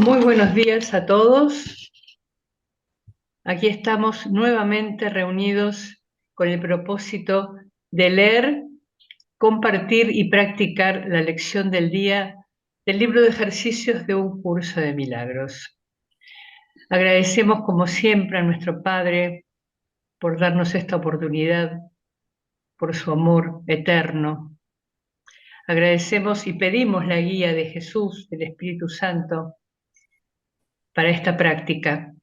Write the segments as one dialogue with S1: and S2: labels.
S1: Muy buenos días a todos. Aquí estamos nuevamente reunidos con el propósito de leer, compartir y practicar la lección del día del libro de ejercicios de un curso de milagros. Agradecemos como siempre a nuestro Padre por darnos esta oportunidad, por su amor eterno. Agradecemos y pedimos la guía de Jesús, del Espíritu Santo, para esta práctica.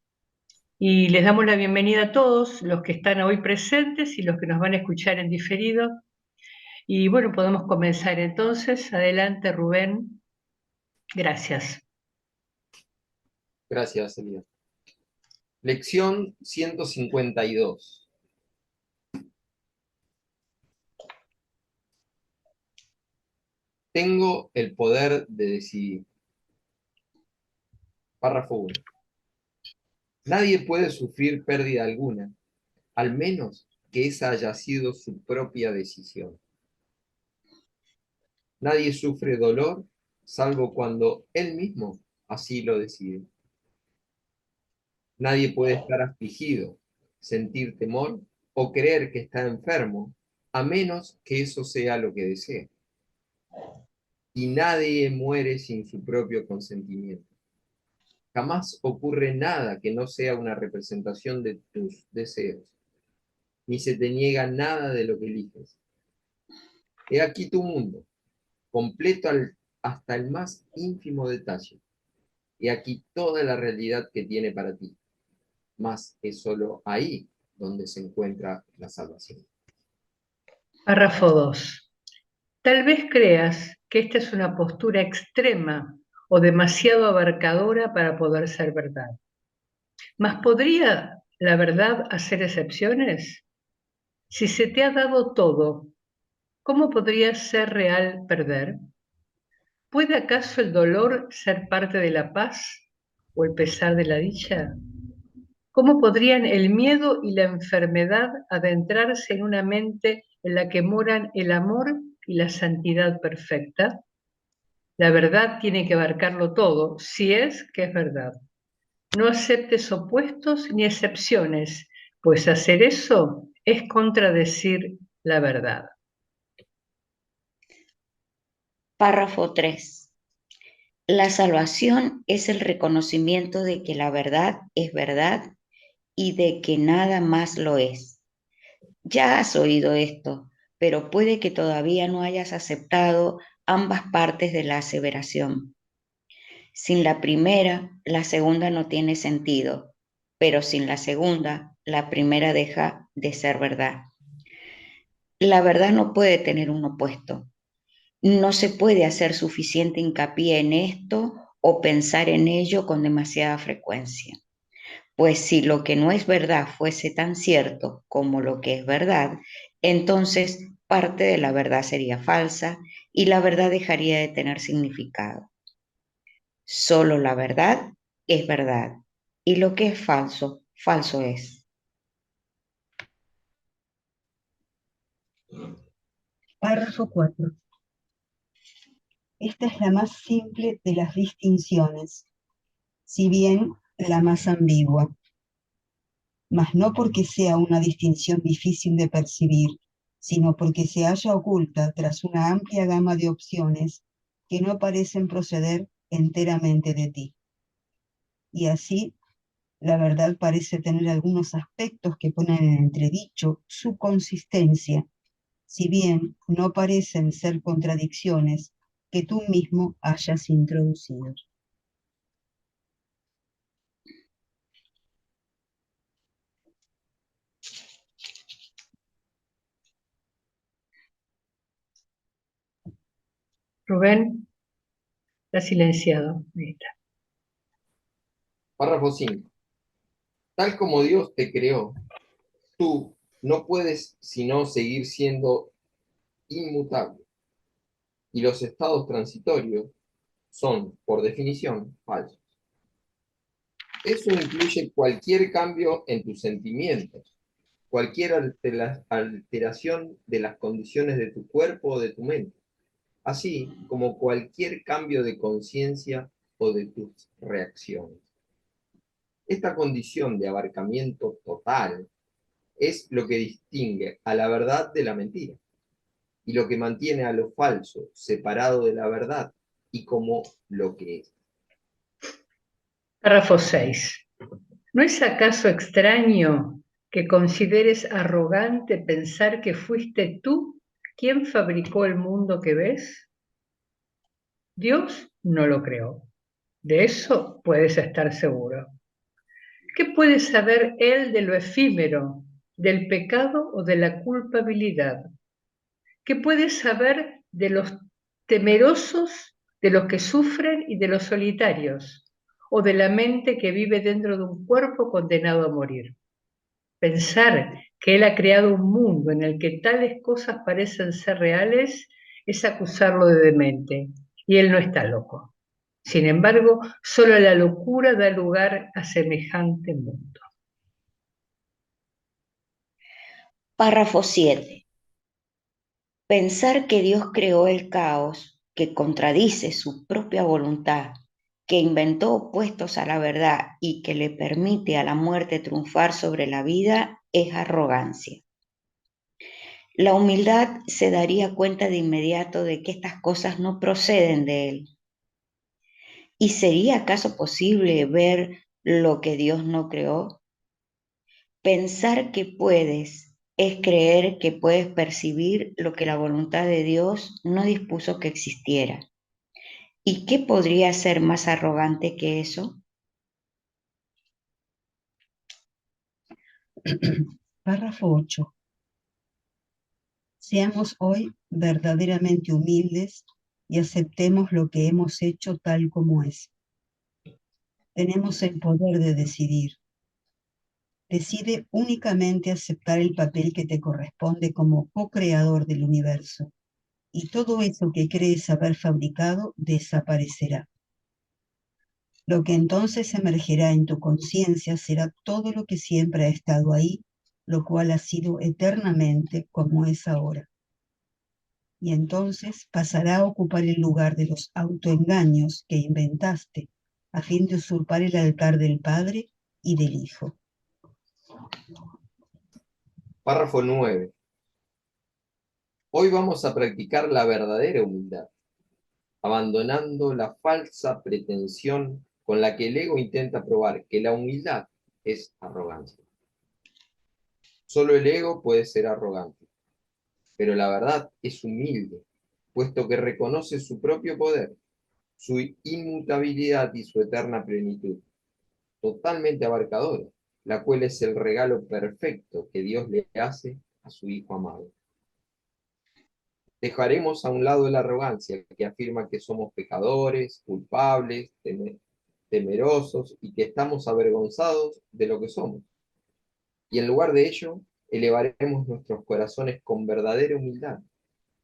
S1: Y les damos la bienvenida a todos los que están hoy presentes y los que nos van a escuchar en diferido. Y bueno, podemos comenzar entonces. Adelante, Rubén. Gracias.
S2: Gracias, Elías. Lección 152. Tengo el poder de decidir. Párrafo 1. Nadie puede sufrir pérdida alguna, al menos que esa haya sido su propia decisión. Nadie sufre dolor, salvo cuando él mismo así lo decide. Nadie puede estar afligido, sentir temor o creer que está enfermo, a menos que eso sea lo que desee. Y nadie muere sin su propio consentimiento. Jamás ocurre nada que no sea una representación de tus deseos, ni se te niega nada de lo que eliges. He aquí tu mundo, completo hasta el más ínfimo detalle. He aquí toda la realidad que tiene para ti. Mas es solo ahí donde se encuentra la salvación.
S1: Párrafo 2. Tal vez creas que esta es una postura extrema o demasiado abarcadora para poder ser verdad. ¿Mas podría la verdad hacer excepciones? Si se te ha dado todo, ¿cómo podría ser real perder? ¿Puede acaso el dolor ser parte de la paz o el pesar de la dicha? ¿Cómo podrían el miedo y la enfermedad adentrarse en una mente en la que moran el amor y la santidad perfecta? La verdad tiene que abarcarlo todo, si es que es verdad. No aceptes opuestos ni excepciones, pues hacer eso es contradecir la verdad.
S3: Párrafo 3. La salvación es el reconocimiento de que la verdad es verdad y de que nada más lo es. Ya has oído esto, pero puede que todavía no hayas aceptado ambas partes de la aseveración. Sin la primera, la segunda no tiene sentido, pero sin la segunda, la primera deja de ser verdad. La verdad no puede tener un opuesto. No se puede hacer suficiente hincapié en esto o pensar en ello con demasiada frecuencia. Pues si lo que no es verdad fuese tan cierto como lo que es verdad, entonces parte de la verdad sería falsa y la verdad dejaría de tener significado. Solo la verdad es verdad y lo que es falso, falso es.
S4: Párrafo 4. Esta es la más simple de las distinciones, si bien la más ambigua, mas no porque sea una distinción difícil de percibir, sino porque se halla oculta tras una amplia gama de opciones que no parecen proceder enteramente de ti. Y así, la verdad parece tener algunos aspectos que ponen en entredicho su consistencia, si bien no parecen ser contradicciones que tú mismo hayas introducido.
S1: Rubén, está silenciado. Ahí está.
S2: Párrafo 5. Tal como Dios te creó, tú no puedes sino seguir siendo inmutable. Y los estados transitorios son, por definición, falsos. Eso incluye cualquier cambio en tus sentimientos, cualquier alteración de las condiciones de tu cuerpo o de tu mente, así como cualquier cambio de conciencia o de tus reacciones. Esta condición de abarcamiento total es lo que distingue a la verdad de la mentira y lo que mantiene a lo falso separado de la verdad y como lo que es.
S1: Párrafo 6. ¿No es acaso extraño que consideres arrogante pensar que fuiste tú quien fabricó el mundo que ves? Dios no lo creó. De eso puedes estar seguro. ¿Qué puede saber Él de lo efímero, del pecado o de la culpabilidad? ¿Qué puede saber de los temerosos, de los que sufren y de los solitarios? ¿O de la mente que vive dentro de un cuerpo condenado a morir? Pensar que Él ha creado un mundo en el que tales cosas parecen ser reales es acusarlo de demente, y Él no está loco. Sin embargo, solo la locura da lugar a semejante mundo.
S3: Párrafo 7. Pensar que Dios creó el caos, que contradice su propia voluntad, que inventó opuestos a la verdad y que le permite a la muerte triunfar sobre la vida, es arrogancia. La humildad se daría cuenta de inmediato de que estas cosas no proceden de Él. ¿Y sería acaso posible ver lo que Dios no creó? Pensar que puedes es creer que puedes percibir lo que la voluntad de Dios no dispuso que existiera. ¿Y qué podría ser más arrogante que eso?
S4: Párrafo 8. Seamos hoy verdaderamente humildes y aceptemos lo que hemos hecho tal como es. Tenemos el poder de decidir. Decide únicamente aceptar el papel que te corresponde como co-creador del universo, y todo eso que crees haber fabricado desaparecerá. Lo que entonces emergerá en tu conciencia será todo lo que siempre ha estado ahí, lo cual ha sido eternamente como es ahora. Y entonces pasará a ocupar el lugar de los autoengaños que inventaste a fin de usurpar el altar del Padre y del Hijo.
S2: Párrafo 9. Hoy vamos a practicar la verdadera humildad, abandonando la falsa pretensión con la que el ego intenta probar que la humildad es arrogancia. Solo el ego puede ser arrogante, pero la verdad es humilde, puesto que reconoce su propio poder, su inmutabilidad y su eterna plenitud, totalmente abarcadora, la cual es el regalo perfecto que Dios le hace a su Hijo amado. Dejaremos a un lado la arrogancia que afirma que somos pecadores, culpables, temerosos y que estamos avergonzados de lo que somos. Y en lugar de ello, elevaremos nuestros corazones con verdadera humildad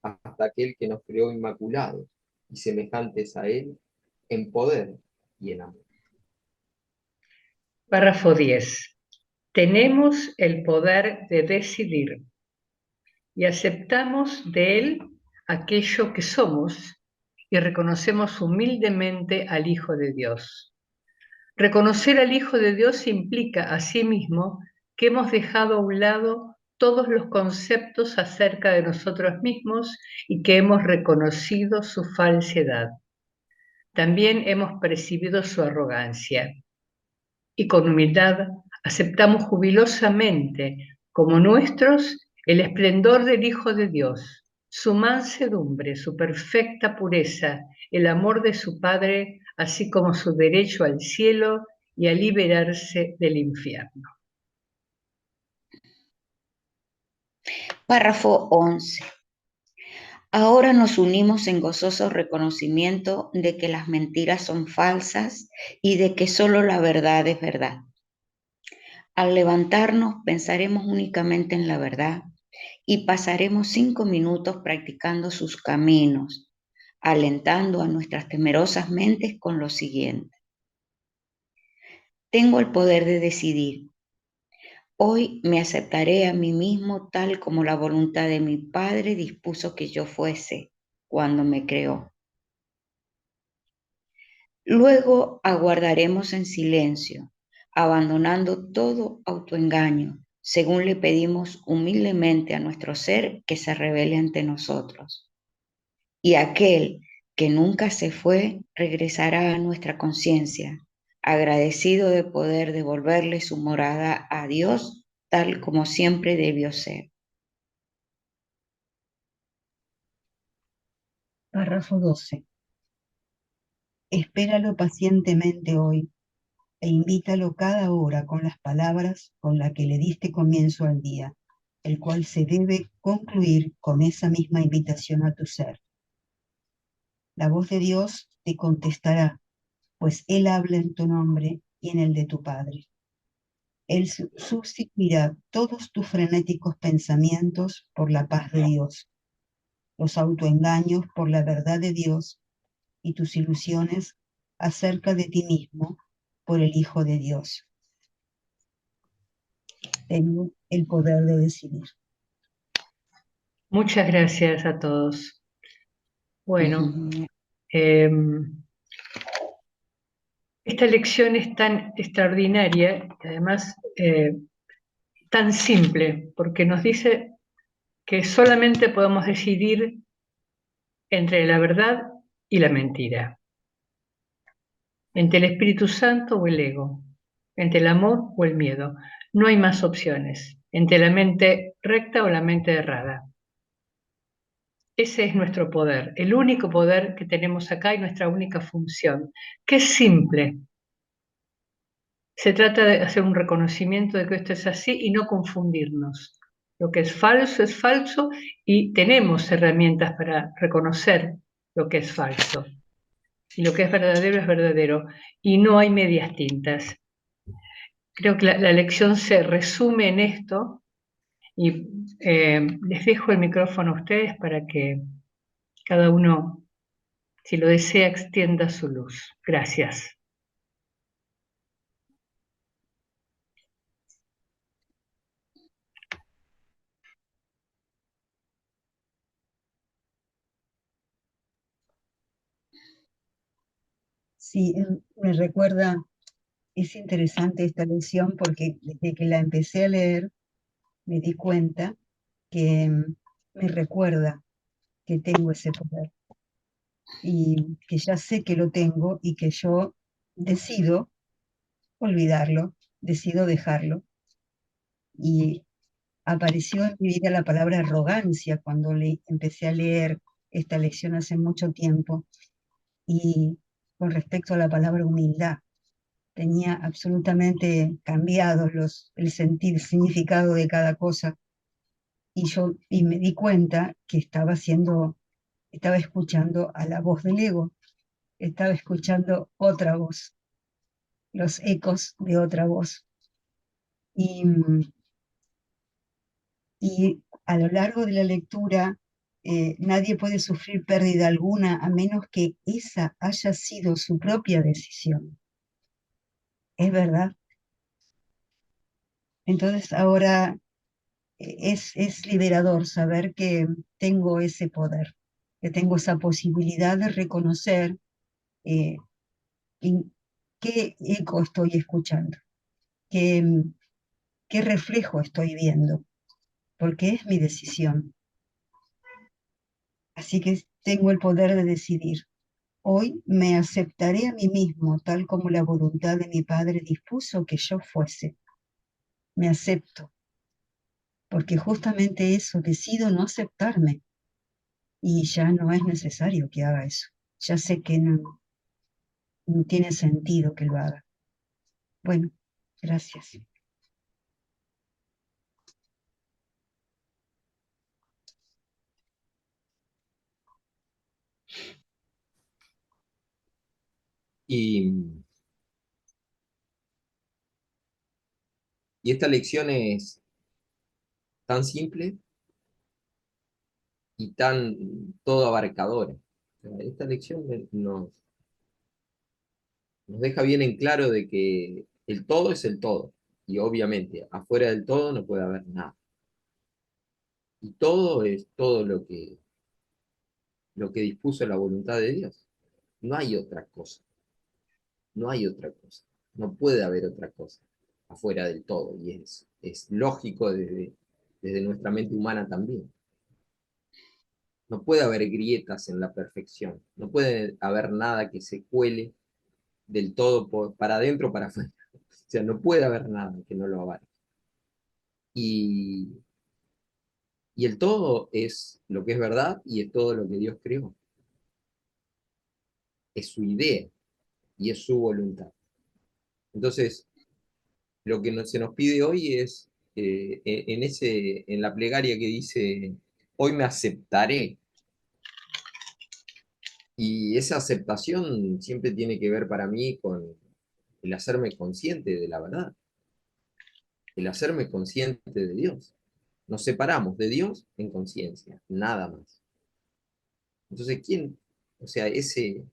S2: hasta aquel que nos creó inmaculados y semejantes a Él en poder y en amor.
S1: Párrafo 10. Tenemos el poder de decidir y aceptamos de Él aquello que somos y reconocemos humildemente al Hijo de Dios. Reconocer al Hijo de Dios implica asimismo que hemos dejado a un lado todos los conceptos acerca de nosotros mismos y que hemos reconocido su falsedad. También hemos percibido su arrogancia y con humildad aceptamos jubilosamente como nuestros el esplendor del Hijo de Dios, su mansedumbre, su perfecta pureza, el amor de su Padre, así como su derecho al cielo y a liberarse del infierno.
S3: Párrafo 11. Ahora nos unimos en gozoso reconocimiento de que las mentiras son falsas y de que solo la verdad es verdad. Al levantarnos pensaremos únicamente en la verdad y pasaremos 5 minutos practicando sus caminos, alentando a nuestras temerosas mentes con lo siguiente. Tengo el poder de decidir. Hoy me aceptaré a mí mismo tal como la voluntad de mi Padre dispuso que yo fuese cuando me creó. Luego aguardaremos en silencio, abandonando todo autoengaño, según le pedimos humildemente a nuestro ser que se revele ante nosotros. Y aquel que nunca se fue regresará a nuestra conciencia, agradecido de poder devolverle su morada a Dios tal como siempre debió ser.
S4: Párrafo 12. Espéralo pacientemente hoy e invítalo cada hora con las palabras con las que le diste comienzo al día, el cual se debe concluir con esa misma invitación a tu ser. La voz de Dios te contestará, pues Él habla en tu nombre y en el de tu Padre. Él sustituirá todos tus frenéticos pensamientos por la paz de Dios, los autoengaños por la verdad de Dios y tus ilusiones acerca de ti mismo por el Hijo de Dios. Tengo el poder de decidir.
S1: Muchas gracias a todos. Bueno, esta lección es tan extraordinaria y además tan simple, porque nos dice que solamente podemos decidir entre la verdad y la mentira, entre el Espíritu Santo o el ego, entre el amor o el miedo. No hay más opciones, entre la mente recta o la mente errada. Ese es nuestro poder, el único poder que tenemos acá y nuestra única función, que es simple. Se trata de hacer un reconocimiento de que esto es así y no confundirnos. Lo que es falso y tenemos herramientas para reconocer lo que es falso. Y lo que es verdadero y no hay medias tintas. Creo que la lección se resume en esto y les dejo el micrófono a ustedes para que cada uno, si lo desea, extienda su luz. Gracias.
S4: Sí, me recuerda, es interesante esta lección porque desde que la empecé a leer me di cuenta que me recuerda que tengo ese poder y que ya sé que lo tengo y que yo decido olvidarlo, decido dejarlo. Y apareció en mi vida la palabra arrogancia cuando empecé a leer esta lección hace mucho tiempo, y con respecto a la palabra humildad, tenía absolutamente cambiados el significado de cada cosa, y me di cuenta que estaba escuchando a la voz del ego, estaba escuchando otra voz, los ecos de otra voz. Y, y a lo largo de la lectura, nadie puede sufrir pérdida alguna a menos que esa haya sido su propia decisión. ¿Es verdad? Entonces ahora es liberador saber que tengo ese poder, que tengo esa posibilidad de reconocer en qué eco estoy escuchando, qué, qué reflejo estoy viendo, porque es mi decisión. Así que tengo el poder de decidir. Hoy me aceptaré a mí mismo tal como la voluntad de mi Padre dispuso que yo fuese. Me acepto, porque justamente eso, decido no aceptarme y ya no es necesario que haga eso. Ya sé que no tiene sentido que lo haga. Bueno, gracias.
S2: Y, y esta lección es tan simple y tan todo abarcadora. O sea, esta lección nos deja bien en claro de que el todo es el todo. Y obviamente, afuera del todo no puede haber nada. Y todo es todo lo que dispuso la voluntad de Dios. No hay otra cosa. No hay otra cosa. No puede haber otra cosa afuera del todo. Y es lógico desde nuestra mente humana también. No puede haber grietas en la perfección. No puede haber nada que se cuele del todo para adentro o para afuera. O sea, no puede haber nada que no lo abarque. Y, y el todo es lo que es verdad y es todo lo que Dios creó. Es su idea y es su voluntad. Entonces, lo que se nos pide hoy es, en la plegaria que dice, hoy me aceptaré. Y esa aceptación siempre tiene que ver para mí con el hacerme consciente de la verdad, el hacerme consciente de Dios. Nos separamos de Dios en conciencia, nada más. Entonces, ¿quién? O sea, ese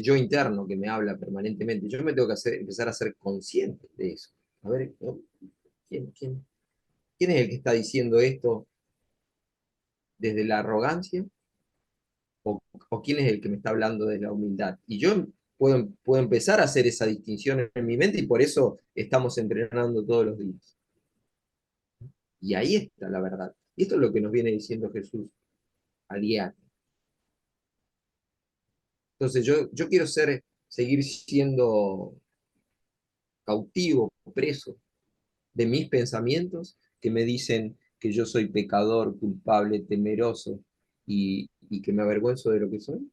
S2: yo interno que me habla permanentemente, yo me tengo que empezar a ser consciente de eso. A ver, ¿no? ¿Quién es el que está diciendo esto desde la arrogancia? ¿O quién es el que me está hablando de la humildad? Y yo puedo empezar a hacer esa distinción en mi mente y por eso estamos entrenando todos los días. Y ahí está la verdad. Y esto es lo que nos viene diciendo Jesús a diario. Entonces yo quiero seguir siendo cautivo, preso de mis pensamientos que me dicen que yo soy pecador, culpable, temeroso y que me avergüenzo de lo que soy.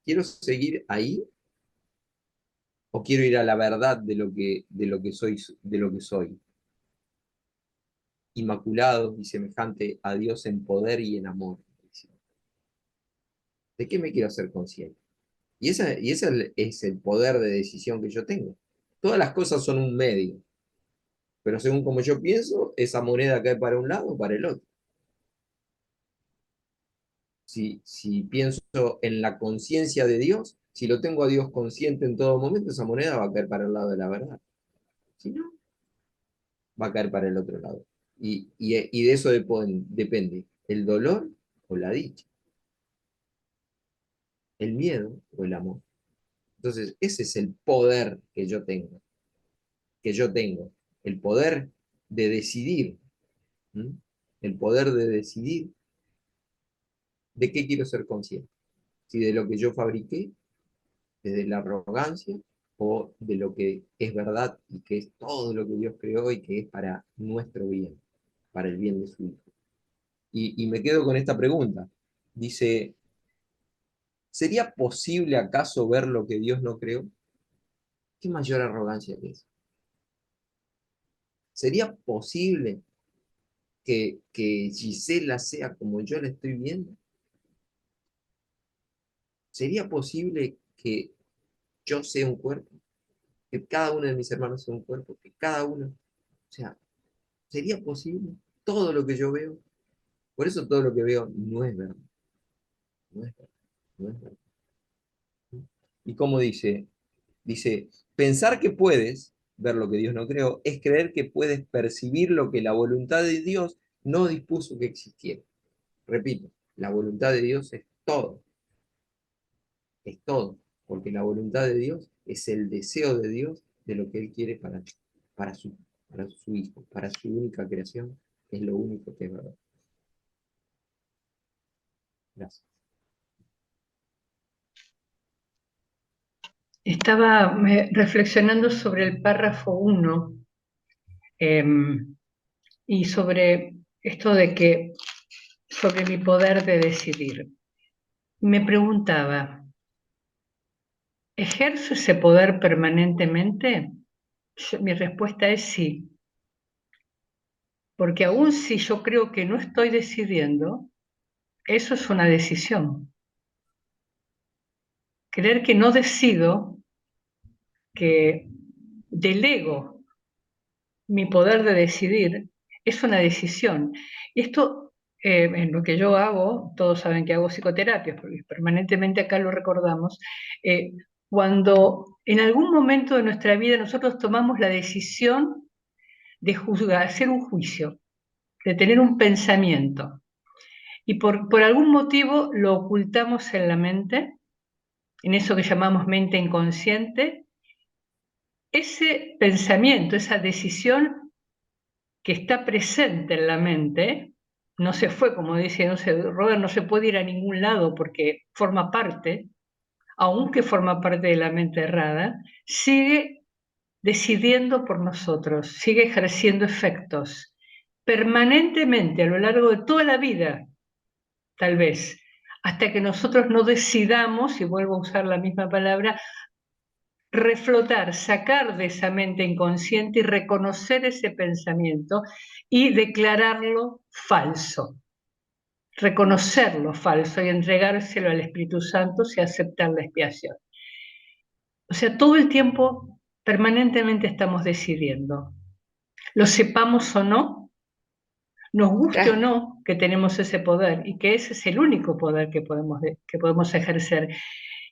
S2: ¿Quiero seguir ahí o quiero ir a la verdad de lo que soy? Inmaculado y semejante a Dios en poder y en amor. ¿De qué me quiero hacer consciente? Y ese es el poder de decisión que yo tengo. Todas las cosas son un medio, pero según como yo pienso, esa moneda cae para un lado o para el otro. Si pienso en la conciencia de Dios, si lo tengo a Dios consciente en todo momento, esa moneda va a caer para el lado de la verdad. Si no, va a caer para el otro lado. Y de eso depende el dolor o la dicha, el miedo o el amor. Entonces, ese es el poder que yo tengo, el poder de decidir, ¿m? El poder de decidir de qué quiero ser consciente, si de lo que yo fabriqué, desde la arrogancia, o de lo que es verdad y que es todo lo que Dios creó y que es para nuestro bien, para el bien de su Hijo. Y me quedo con esta pregunta. Dice, ¿sería posible acaso ver lo que Dios no creó? ¿Qué mayor arrogancia que es? ¿Sería posible que Gisela sea como yo la estoy viendo? ¿Sería posible que yo sea un cuerpo? Que cada uno de mis hermanos sea un cuerpo, que cada uno, o sea, ¿sería posible? Todo lo que yo veo, por eso todo lo que veo no es verdad, no es verdad, no es verdad. Y como dice, pensar que puedes ver lo que Dios no creó es creer que puedes percibir lo que la voluntad de Dios no dispuso que existiera. Repito, la voluntad de Dios es todo, porque la voluntad de Dios es el deseo de Dios de lo que Él quiere para su, para su Hijo, para su única creación, es lo único que es verdad. Gracias.
S1: Estaba reflexionando sobre el párrafo 1 y sobre esto sobre mi poder de decidir. Me preguntaba, ¿ejerzo ese poder permanentemente? Mi respuesta es sí, porque aun si yo creo que no estoy decidiendo, eso es una decisión. Creer que no decido, que delego mi poder de decidir, es una decisión. Esto, en lo que yo hago, todos saben que hago psicoterapia, porque permanentemente acá lo recordamos, cuando en algún momento de nuestra vida nosotros tomamos la decisión de juzgar, hacer un juicio, de tener un pensamiento, y por algún motivo lo ocultamos en la mente, en eso que llamamos mente inconsciente, ese pensamiento, esa decisión que está presente en la mente, no se fue, como dice, no sé, Robert, no se puede ir a ningún lado porque forma parte, aunque forma parte de la mente errada, sigue decidiendo por nosotros, sigue ejerciendo efectos permanentemente a lo largo de toda la vida, tal vez, hasta que nosotros no decidamos, y vuelvo a usar la misma palabra, reflotar, sacar de esa mente inconsciente y reconocer ese pensamiento y declararlo falso, reconocerlo falso y entregárselo al Espíritu Santo y aceptar la expiación. O sea, todo el tiempo, permanentemente estamos decidiendo, lo sepamos o no, nos guste o no que tenemos ese poder y que ese es el único poder que podemos ejercer.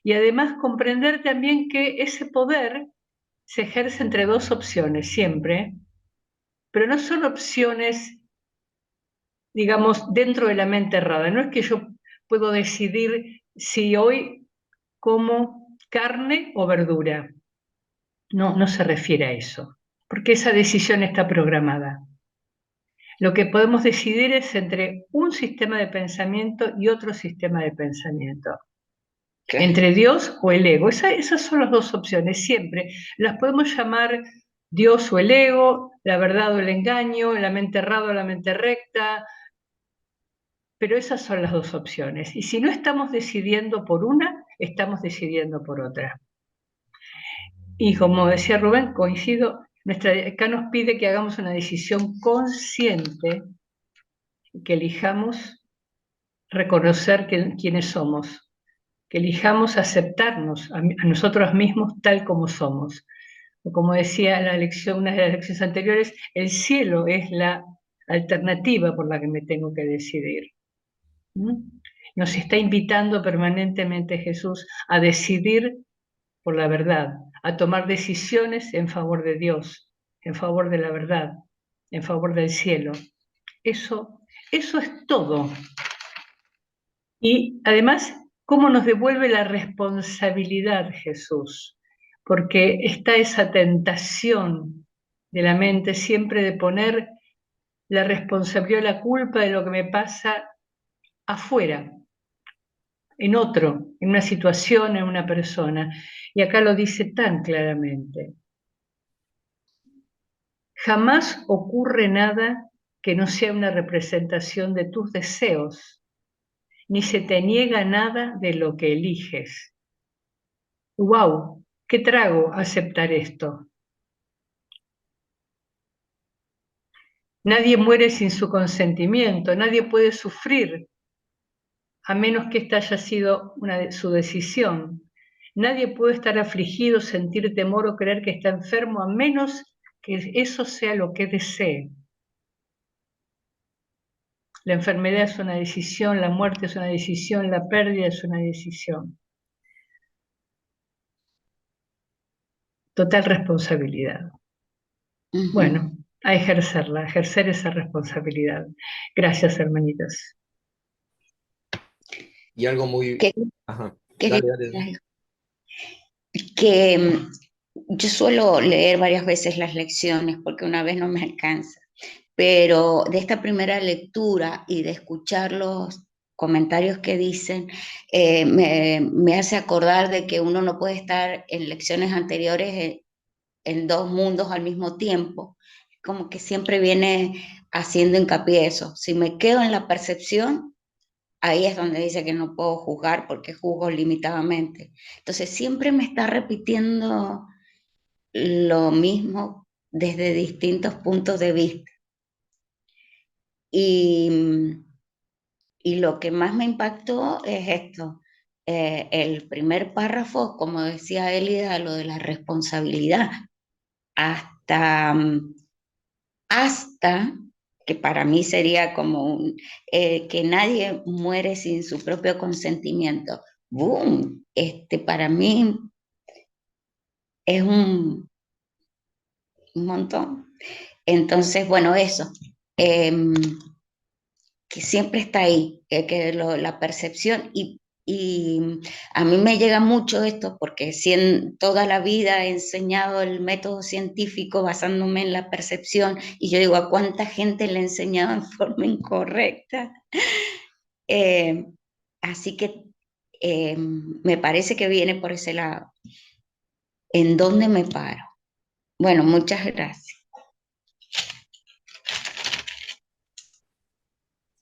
S1: Y además comprender también que ese poder se ejerce entre dos opciones siempre, pero no son opciones, digamos, dentro de la mente errada. No es que yo puedo decidir si hoy como carne o verdura. No, no se refiere a eso, porque esa decisión está programada. Lo que podemos decidir es entre un sistema de pensamiento y otro sistema de pensamiento.
S3: Claro.
S1: Entre Dios o el ego. Esas son las dos opciones, siempre. Las podemos llamar Dios o el ego, la verdad o el engaño, la mente errada o la mente recta, pero esas son las dos opciones. Y si no estamos decidiendo por una, estamos decidiendo por otra. Y como decía Rubén, coincido, acá nos pide que hagamos una decisión consciente, que elijamos reconocer quiénes somos, que elijamos aceptarnos a nosotros mismos tal como somos. O como decía una de las lecciones anteriores, el cielo es la alternativa por la que me tengo que decidir. Nos está invitando permanentemente Jesús a decidir por la verdad, a tomar decisiones en favor de Dios, en favor de la verdad, en favor del cielo. Eso es todo. Y además, ¿cómo nos devuelve la responsabilidad Jesús? Porque está esa tentación de la mente siempre de poner la responsabilidad, la culpa de lo que me pasa afuera, en otro, en una situación, en una persona. Y acá lo dice tan claramente. Jamás ocurre nada que no sea una representación de tus deseos, ni se te niega nada de lo que eliges. ¡Wow! ¿Qué trago aceptar esto? Nadie muere sin su consentimiento, nadie puede sufrir a menos que esta haya sido su decisión. Nadie puede estar afligido, sentir temor o creer que está enfermo a menos que eso sea lo que desee. La enfermedad es una decisión, la muerte es una decisión, la pérdida es una decisión. Total responsabilidad. Bueno, a ejercerla, a ejercer esa responsabilidad. Gracias, hermanitas.
S2: Y algo muy... Ajá. Dale.
S3: Que yo suelo leer varias veces las lecciones porque una vez no me alcanza, pero de esta primera lectura y de escuchar los comentarios que dicen, me hace acordar de que uno no puede estar en lecciones anteriores en dos mundos al mismo tiempo, como que siempre viene haciendo hincapié eso. Si me quedo en la percepción, ahí es donde dice que no puedo juzgar porque juzgo limitadamente. Entonces siempre me está repitiendo lo mismo desde distintos puntos de vista. Y lo que más me impactó es esto. El primer párrafo, como decía Elida, lo de la responsabilidad. Hasta que para mí sería como que nadie muere sin su propio consentimiento. ¡Boom! Para mí es un montón. Entonces, bueno, eso, que siempre está ahí, la percepción, y Y a mí me llega mucho esto porque toda la vida he enseñado el método científico basándome en la percepción y yo digo, ¿a cuánta gente le he enseñado en forma incorrecta? Eh, Así que me parece que viene por ese lado. ¿En dónde me paro? Bueno, muchas gracias.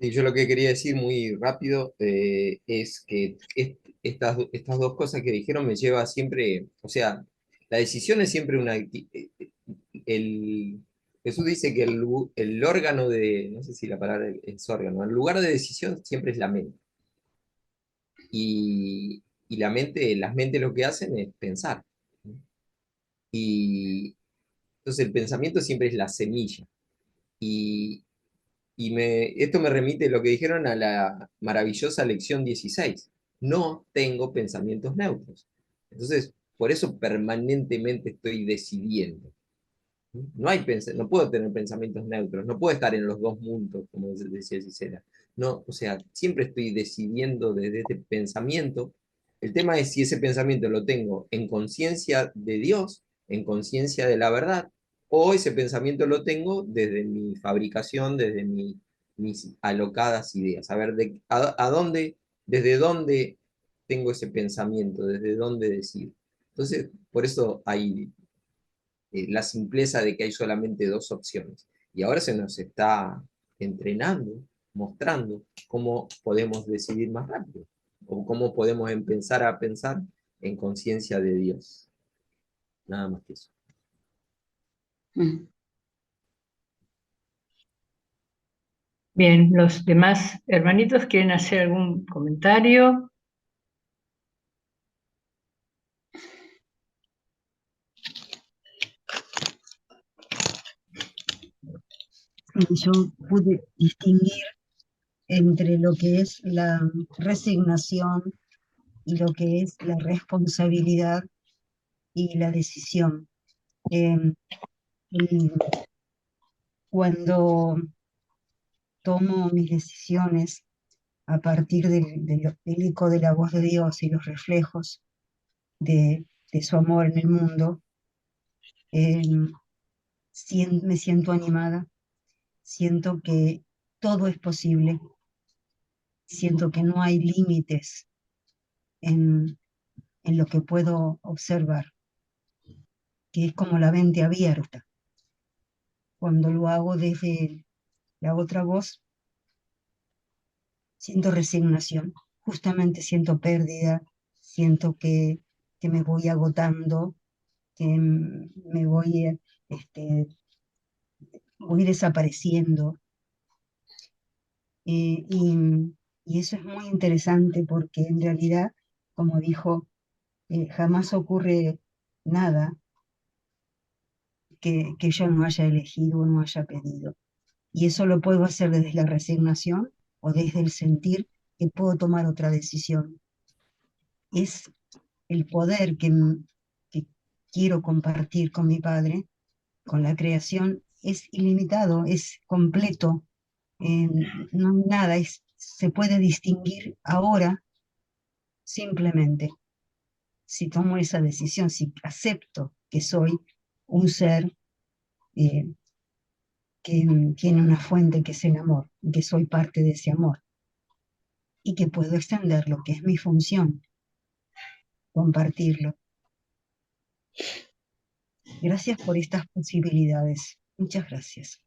S2: Y yo lo que quería decir muy rápido es que estas dos cosas que dijeron me lleva siempre, o sea, la decisión es siempre el, Jesús dice que el órgano de, no sé si la palabra es órgano, el lugar de decisión siempre es la mente. Y las mentes lo que hacen es pensar. Y entonces el pensamiento siempre es la semilla. Y, esto me remite lo que dijeron a la maravillosa lección 16. No tengo pensamientos neutros. Entonces, por eso permanentemente estoy decidiendo. No puedo tener pensamientos neutros, no puedo estar en los dos mundos, como decía Gisela. No, o sea, siempre estoy decidiendo desde este pensamiento. El tema es si ese pensamiento lo tengo en conciencia de Dios, en conciencia de la verdad, o ese pensamiento lo tengo desde mi fabricación, desde mis alocadas ideas. A ver, desde dónde tengo ese pensamiento, desde dónde decido. Entonces, por eso hay la simpleza de que hay solamente dos opciones. Y ahora se nos está entrenando, mostrando cómo podemos decidir más rápido, o cómo podemos empezar a pensar en conciencia de Dios. Nada más que eso.
S3: Mm.
S1: Bien, ¿los demás hermanitos quieren hacer algún comentario?
S4: Yo pude distinguir entre lo que es la resignación y lo que es la responsabilidad y la decisión. Eh, y cuando tomo mis decisiones a partir del eco de la voz de Dios y los reflejos de su amor en el mundo, eh, me siento animada, siento que todo es posible, siento que no hay límites en, en lo que puedo observar, que es como la mente abierta. Cuando lo hago desde la otra voz, siento resignación, justamente siento pérdida, siento que me voy agotando, que me voy desapareciendo. Eh, y, y eso es muy interesante porque en realidad, como dijo, jamás ocurre nada que yo no haya elegido o no haya pedido. Y eso lo puedo hacer desde la resignación o desde el sentir que puedo tomar otra decisión. Es el poder que quiero compartir con mi Padre, con la creación, es ilimitado, es completo. No hay nada, se puede distinguir ahora simplemente si tomo esa decisión, si acepto que soy un ser eh, que tiene una fuente que es el amor, y que soy parte de ese amor, y que puedo extender lo que es mi función, compartirlo. Gracias por estas posibilidades. Muchas gracias.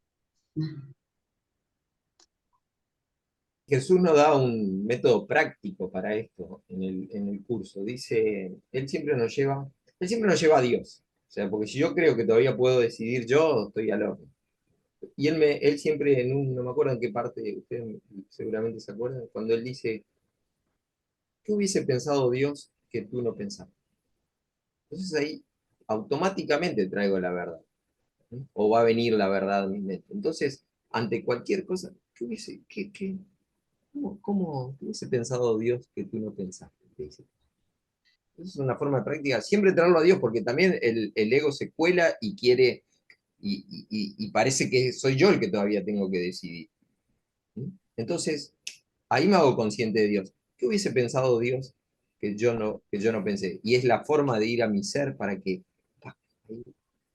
S2: Jesús nos da un método práctico para esto en el curso. Dice, Él siempre nos lleva a Dios. O sea, porque si yo creo que todavía puedo decidir yo, estoy al horno. Y él siempre no me acuerdo en qué parte, ustedes seguramente se acuerdan, cuando él dice, ¿qué hubiese pensado Dios que tú no pensaste? Entonces ahí automáticamente traigo la verdad, ¿no? O va a venir la verdad a mi mente. Entonces, ante cualquier cosa, ¿qué hubiese pensado Dios que tú no pensaste? Dice. Esa es una forma práctica, siempre traerlo a Dios, porque también el ego se cuela y quiere, y parece que soy yo el que todavía tengo que decidir. ¿Sí? Entonces, ahí me hago consciente de Dios. ¿qué hubiese pensado Dios que yo no pensé? Y es la forma de ir a mi ser para que ahí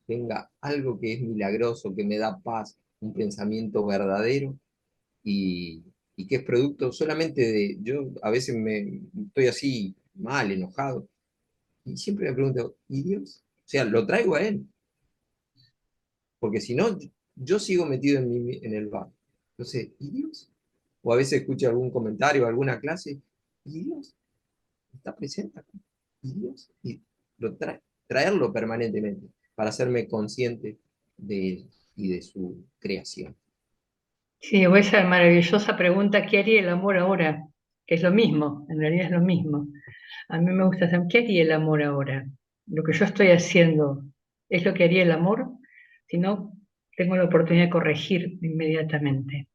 S2: tenga algo que es milagroso, que me da paz, un pensamiento verdadero y que es producto solamente de, yo a veces me estoy así mal, enojado, y siempre me pregunto, ¿y Dios? O sea, lo traigo a Él, porque si no, yo sigo metido en el bar. Entonces, ¿y Dios? O a veces escucho algún comentario, alguna clase, ¿y Dios? Está presente acá. ¿Y Dios? Y traerlo permanentemente para hacerme consciente de Él y de su creación.
S1: Sí, o esa maravillosa pregunta, ¿qué haría el amor ahora? Que es lo mismo, en realidad es lo mismo. A mí me gusta saber, ¿qué haría el amor ahora? Lo que yo estoy haciendo, ¿es lo que haría el amor? Si no, tengo la oportunidad de corregir inmediatamente.